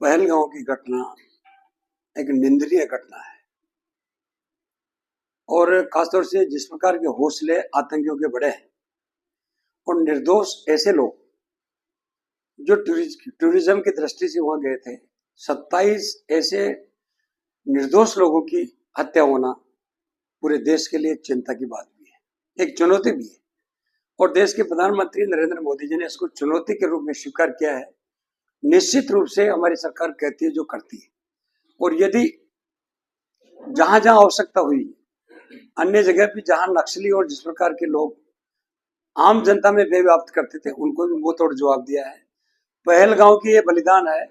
पहलगांव की घटना एक निंदनीय घटना है और खासतौर से जिस प्रकार के हौसले आतंकियों के बढ़े हैं और निर्दोष ऐसे लोग जो टूरिज्म की दृष्टि से वहां गए थे, 27 ऐसे निर्दोष लोगों की हत्या होना पूरे देश के लिए चिंता की बात भी है, एक चुनौती भी है। और देश के प्रधानमंत्री नरेंद्र मोदी जी ने इसको चुनौती के रूप में स्वीकार किया है। निश्चित रूप से हमारी सरकार कहती है जो करती है, और यदि जहां जहां आवश्यकता हुई, अन्य जगह भी जहां नक्सली और जिस प्रकार के लोग आम जनता में बेव्याप्त करते थे, उनको भी मुंह तोड़ जवाब दिया है। पहलगांव की ये बलिदान है,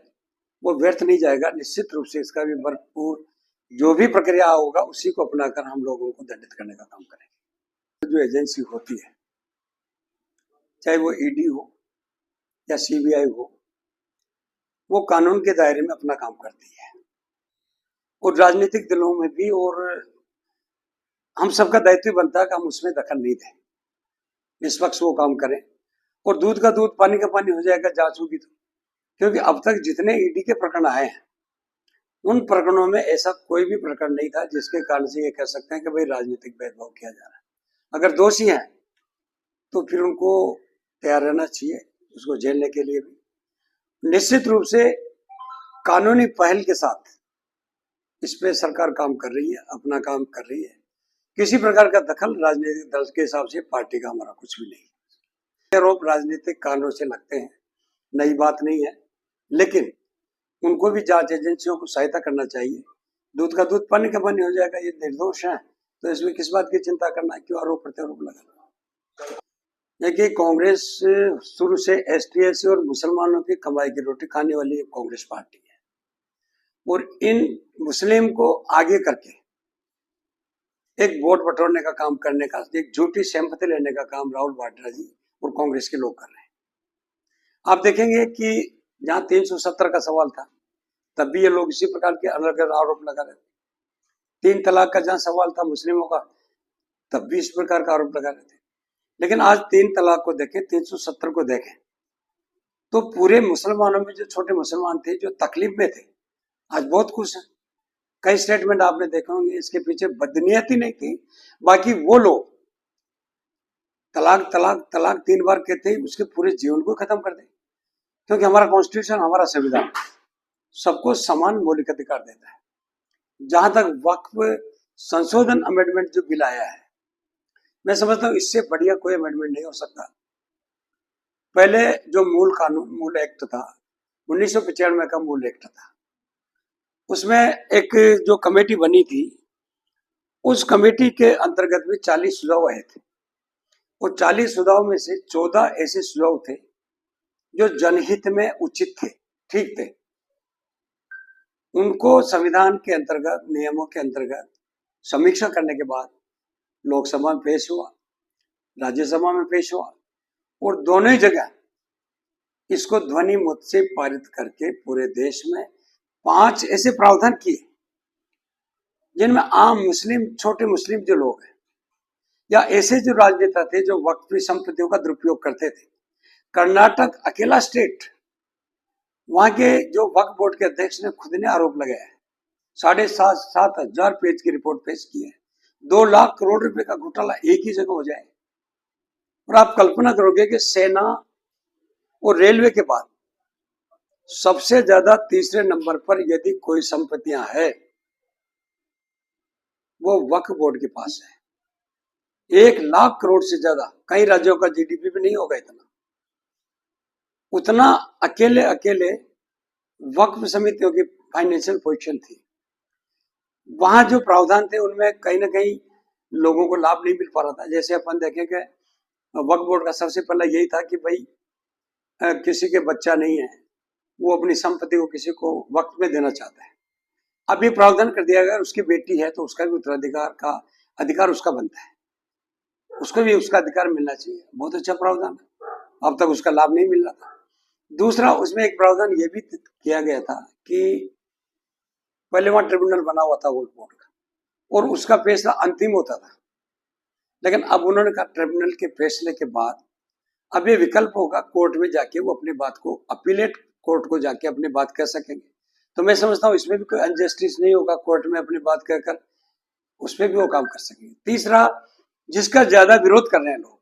वो व्यर्थ नहीं जाएगा। निश्चित रूप से इसका भी भरपूर जो भी प्रक्रिया होगा उसी को अपनाकर हम लोगों को दंडित करने का काम करेंगे। जो एजेंसी होती है, चाहे वो ईडी हो या सीबीआई हो, वो कानून के दायरे में अपना काम करती है। और राजनीतिक दलों में भी, और हम सबका दायित्व बनता है कि हम उसमें दखल नहीं दें, निष्पक्ष वो काम करें और दूध का दूध पानी का पानी हो जाएगा जांच होगी तो। क्योंकि अब तक जितने ईडी के प्रकरण आए हैं, उन प्रकरणों में ऐसा कोई भी प्रकरण नहीं था जिसके कारण से ये कह सकते हैं कि भाई राजनीतिक भेदभाव किया जा रहा है। अगर दोषी हैं तो फिर उनको तैयार रहना चाहिए उसको झेलने के लिए भी। निश्चित रूप से कानूनी पहल के साथ इस पे सरकार काम कर रही है, अपना काम कर रही है। किसी प्रकार का दखल राजनीतिक दल के हिसाब से पार्टी का हमारा कुछ भी नहीं। आरोप राजनीतिक कारणों से लगते हैं, नई बात नहीं है, लेकिन उनको भी जांच एजेंसियों को सहायता करना चाहिए। दूध का दूध पानी का पानी हो जाएगा। ये निर्दोष है तो इसमें किस बात की चिंता करना, क्यों आरोप प्रत्यारोप लगाना। देखिए, कांग्रेस शुरू से एसटी और मुसलमानों की कमाई की रोटी खाने वाली कांग्रेस पार्टी है, और इन मुस्लिम को आगे करके एक वोट बटोरने का काम करने का, एक झूठी सहमति लेने का काम राहुल वाड्रा जी और कांग्रेस के लोग कर रहे हैं। आप देखेंगे कि जहां 370 का सवाल था, तब भी ये लोग इसी प्रकार के अलग अलग आरोप लगा रहे थे। 3 तलाक का जहां सवाल था मुस्लिमों का, तब भी इस प्रकार का आरोप लगा रहे थे। लेकिन आज 3 तलाक को देखें, 370 को देखें, तो पूरे मुसलमानों में जो छोटे मुसलमान थे, जो तकलीफ में थे, आज बहुत खुश हैं। कई स्टेटमेंट आपने देखे होंगे, इसके पीछे बदनीयती नहीं थी। बाकी वो लोग तलाक तलाक तलाक 3 बार कहते ही उसके पूरे जीवन को खत्म कर दें, क्योंकि हमारा कॉन्स्टिट्यूशन, हमारा संविधान सबको समान मौलिक अधिकार देता है। जहां तक वक्फ संशोधन अमेंडमेंट जो बिल आया है, मैं समझता हूं इससे बढ़िया कोई अमेंडमेंट नहीं हो सकता। पहले जो मूल कानून, मूल एक्ट था, 1995 का मूल एक्ट था, उसमें एक जो कमेटी बनी थी, उस कमेटी के अंतर्गत भी 40 सुझाव आए थे, और 40 सुझाव में से 14 ऐसे सुझाव थे जो जनहित में उचित थे, ठीक थे। उनको संविधान के अंतर्गत, नियमों के अंतर्गत समीक्षा करने के बाद लोकसभा में पेश हुआ, राज्यसभा में पेश हुआ, और दोनों ही जगह इसको ध्वनि मत से पारित करके पूरे देश में 5 ऐसे प्रावधान किए जिनमें आम मुस्लिम, छोटे मुस्लिम जो लोग हैं, या ऐसे जो राजनेता थे जो वक्फ संपत्तियों का दुरुपयोग करते थे। कर्नाटक अकेला स्टेट, वहां के जो वक्फ बोर्ड के अध्यक्ष ने खुद ने आरोप लगाया है, 7,500 पेज की रिपोर्ट पेश की है। 2 लाख करोड़ रुपए का घोटाला एक ही जगह हो जाए। और आप कल्पना करोगे कि सेना और रेलवे के बाद सबसे ज्यादा तीसरे नंबर पर यदि कोई संपत्तियां है, वो वक्फ बोर्ड के पास है। 1 लाख करोड़ से ज्यादा, कई राज्यों का जीडीपी भी नहीं होगा इतना, उतना अकेले अकेले वक्फ समितियों की फाइनेंशियल पोजीशन थी। वहां जो प्रावधान थे उनमें कहीं ना कहीं लोगों को लाभ नहीं मिल पा रहा था। जैसे अपन देखें कि वक्फ बोर्ड का सबसे पहला यही था कि भाई किसी के बच्चा नहीं है, वो अपनी संपत्ति को किसी को वक्फ में देना चाहता है। अब ये प्रावधान कर दिया गया, उसकी बेटी है तो उसका भी उत्तराधिकार का अधिकार उसका बनता है, उसको भी उसका अधिकार मिलना चाहिए। बहुत अच्छा प्रावधान है, अब तक उसका लाभ नहीं मिल रहा था। दूसरा, उसमें एक प्रावधान ये भी किया गया था कि पहले वहां ट्रिब्यूनल बना हुआ था वक्फ बोर्ड का, और उसका फैसला अंतिम होता था। लेकिन अब उन्होंने कहा ट्रिब्यूनल के फैसले के बाद अब ये विकल्प होगा, कोर्ट में जाके वो अपनी बात को, अपीलेट कोर्ट को जाके अपनी बात कह सकेंगे। तो मैं समझता हूँ इसमें भी कोई अनजस्टिस नहीं होगा, कोर्ट में अपनी बात कहकर उसमें भी वो काम कर सकेंगे। तीसरा, जिसका ज्यादा विरोध कर रहे हैं लोग,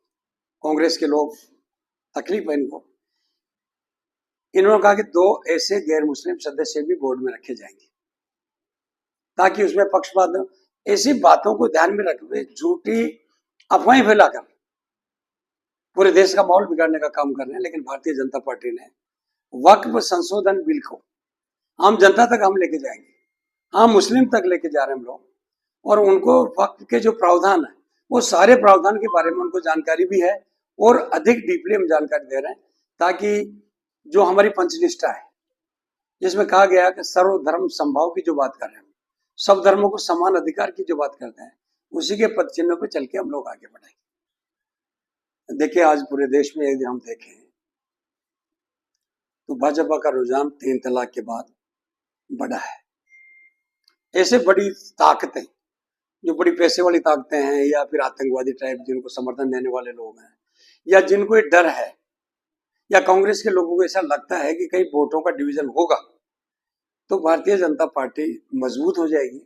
कांग्रेस के लोग, तकलीफ है इनको, इन्होंने कहा कि 2 ऐसे गैर मुस्लिम सदस्य भी बोर्ड में रखे जाएंगे ताकि उसमें पक्षपात, ऐसी बातों को ध्यान में रखते झूठी अफवाहें फैलाकर पूरे देश का माहौल बिगाड़ने का काम कर रहे हैं। लेकिन भारतीय जनता पार्टी ने वक्फ संशोधन बिल को आम जनता तक हम लेके जाएंगे, आम मुस्लिम तक लेके जा रहे हैं हम लोग, और उनको वक्फ के जो प्रावधान है वो सारे प्रावधान के बारे में उनको जानकारी भी है और अधिक डीपली हम जानकारी दे रहे हैं, ताकि जो हमारी पंचनिष्ठा है जिसमें कहा गया कि सर्वधर्म समभाव की जो बात कर रहे हैं, सब धर्मों को समान अधिकार की जो बात करते हैं, उसी के पद चिन्हों पर चल के हम लोग आगे बढ़ेंगे। देखिए आज पूरे देश में यदि हम देखें तो भाजपा का रुझान 3 तलाक के बाद बढ़ा है। ऐसे बड़ी ताकतें जो बड़ी पैसे वाली ताकतें हैं या फिर आतंकवादी टाइप जिनको समर्थन देने वाले लोग हैं, या जिनको ये डर है, या कांग्रेस के लोगों को ऐसा लगता है कि कहीं वोटों का डिवीजन होगा तो भारतीय जनता पार्टी मजबूत हो जाएगी।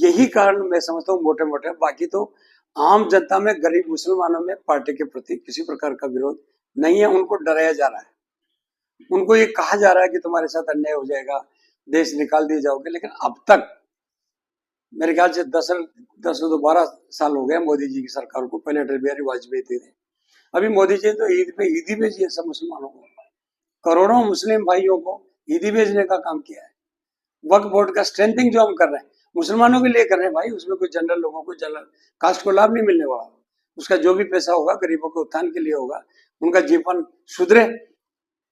यही कारण मैं समझता हूँ मोटे मोटे, बाकी तो आम जनता में, गरीब मुसलमानों में पार्टी के प्रति किसी प्रकार का विरोध नहीं है। उनको डराया जा रहा है, उनको ये कहा जा रहा है कि तुम्हारे साथ अन्याय हो जाएगा, देश निकाल दिए जाओगे। लेकिन अब तक मेरे ख्याल से 12 साल हो गए मोदी जी की सरकार को। पहले अटल बिहारी वाजपेयी थे, अभी मोदी जी तो ईद पे ईदी भेजी है सब मुसलमानों को, करोड़ों मुस्लिम भाइयों को ईदी भेजने का काम किया है। वक्फ बोर्ड का स्ट्रेंथिंग जो हम कर रहे हैं मुसलमानों के लिए कर रहे हैं भाई, उसमें कोई जनरल लोगों को, जनरल कास्ट को लाभ नहीं मिलने वाला। उसका जो भी पैसा होगा गरीबों के उत्थान के लिए होगा, उनका जीवन सुधरे।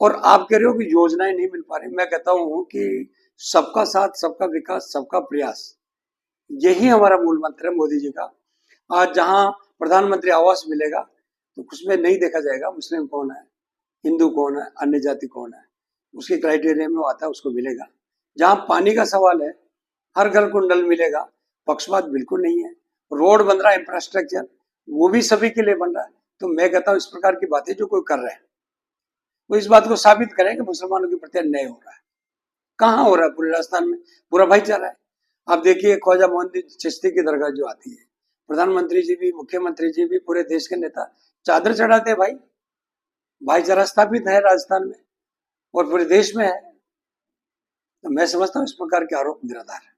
और आप कह रहे हो कि योजनाएं नहीं मिल पा रही, मैं कहता हूं कि सबका साथ, सबका विकास, सबका प्रयास, यही हमारा मूल मंत्र है मोदी जी का। आज जहां प्रधानमंत्री आवास मिलेगा तो उसमें नहीं देखा जाएगा मुस्लिम कौन है, हिंदू कौन है, अन्य जाति कौन है, उसके क्राइटेरिया में वो आता है, उसको मिलेगा। जहां पानी का सवाल है, हर घर को नल मिलेगा, पक्षपात बिल्कुल नहीं है। रोड बन रहा है, इंफ्रास्ट्रक्चर, वो भी सभी के लिए बन रहा है। तो मैं कहता हूँ इस प्रकार की बातें जो कोई कर रहे हैं वो इस बात को साबित करें कि मुसलमानों के प्रति अन्याय हो रहा है। कहाँ हो रहा है? पूरे राजस्थान में पूरा भाईचारा है। आप देखिए ख्वाजा मोहम्मद चिश्ती की दरगाह जो आती है, प्रधानमंत्री जी भी, मुख्यमंत्री जी भी, पूरे देश के नेता चादर चढ़ाते हैं भाई। भाईचारा स्थापित है राजस्थान में और पूरे देश में है। तो मैं समझता हूँ इस प्रकार के आरोप निराधार है।